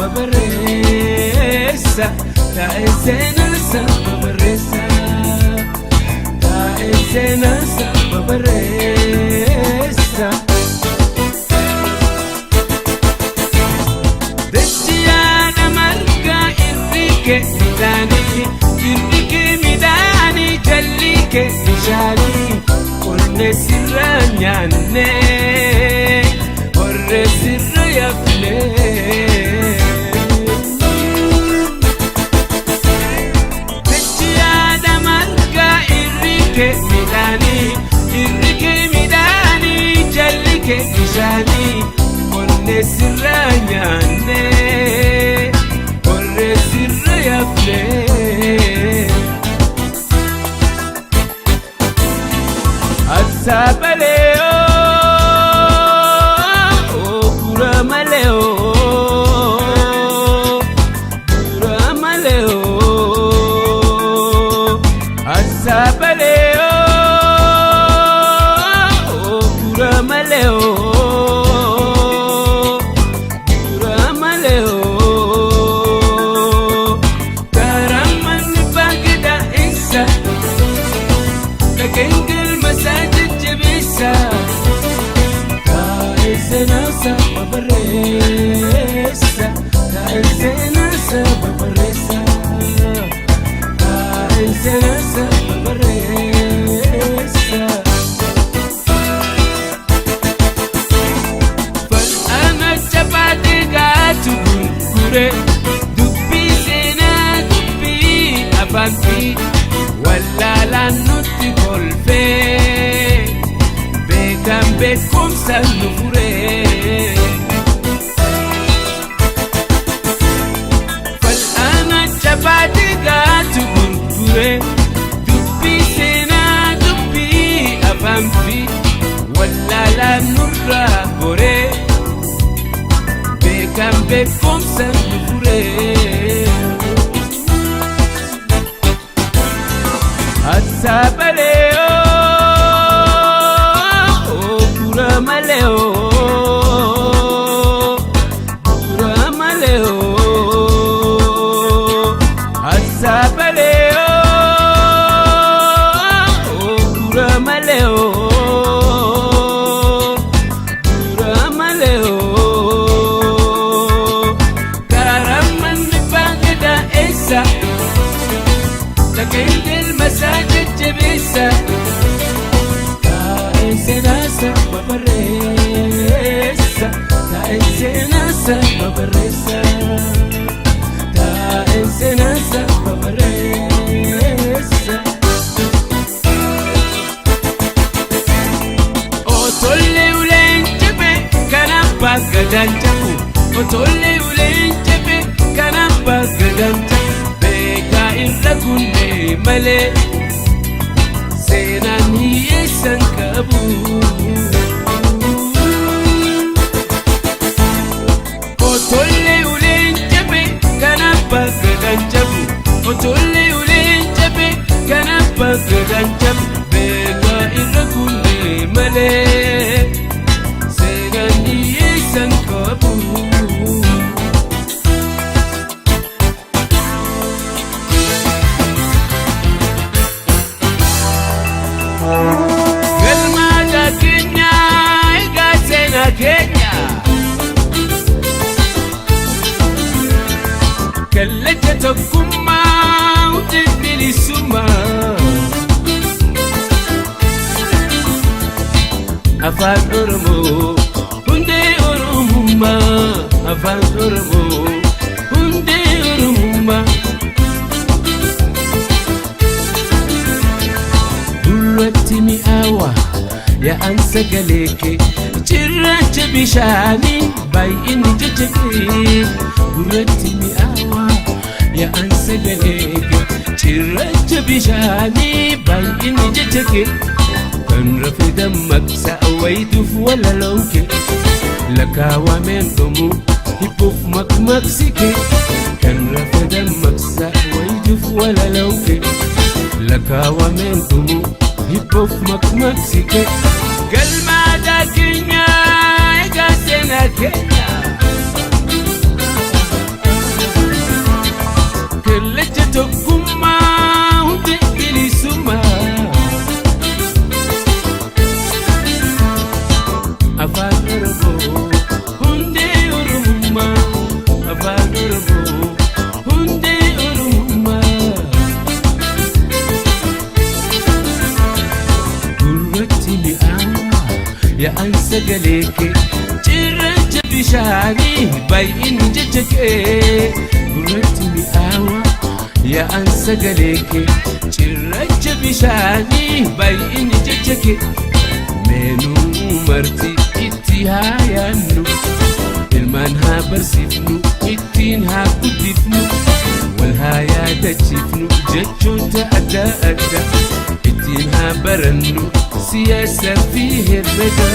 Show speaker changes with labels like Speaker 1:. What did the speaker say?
Speaker 1: babarreessa taa'e seenansa babarreessa taa'e seenansa babarreessa dachiyaadha margaa irrike midhaanii jallike bishaanii onne sirra nyaanne orre sirra yafne dachiyaadha margaa irrike midhaanii jallike bishaanii onne sirra nyaanne orre sirra yafne Asabaleo, Kuramaleo, Kuramaleo, Asabaleo, Kuramaleo, Kuramaleo, Karaman bagda isa, Kengel masajid jebisa, Kaisenasa babaresa, Kaisenasa babaresa, Kaisenasa babaresa. Fal ana chapati gatu kure, dubbi sena dubbi afanti, walla la nuti golfe. Gambe kumsa nufure Fal ana chapati gatu gurgure Dubbi sena dubbi afamfi Walla la nurra gore Gambe kumsa nufure Asabaleo Kuramaleo, Kuramaleo, Asabaleo, Kuramaleo, Kuramaleo, Karaman bagda esa, Takendel masajid jebisa. Senasa babaresa, senasa babaresa, senasa babaresa. Otolle ulenchebe kanapa gadanchaku, otolle ulenchebe kanapa gadanchaku, beka irrakunne male. Senani esankabu Otolle ulenchebe kanapa gadanchabu Otolle ulenchebe kanapa gadanchabu Beka irrakunne male Senani esankabu Galmada Kenya, Igatena Kenya Kalleja tokkumma utibili suma Afaan Oromo, hunde Oromumma Afaan Oromo, hunde Oromumma Durratti mi'aawa ya ansa galeeke cirracha bishaanii baay'inni jajjabee Durratti mi'aawa ya ansa galeeke cirracha bishaanii baay'inni jajjabee Kan rafe dammaqsa wayituuf walalooke Lakaawameen dhumu hibbuuf maqmaqsike Kan rafe dammaqsa wayituuf walalooke Lakaawameen dhumu hibbuuf maqmaqsike Galmada Kenya, Igatena Kenya يا أنسى قليكي cirracha bishani bayin jechake gurratti mi'aawa ya ansa galeke cirracha bishani bayin jechake menu marti itti hayannu ilman ha barsifnu ittin ha kuddifnu wal hayatachifnu jechota adda adda ittin ha barannu siyasa fihi rada.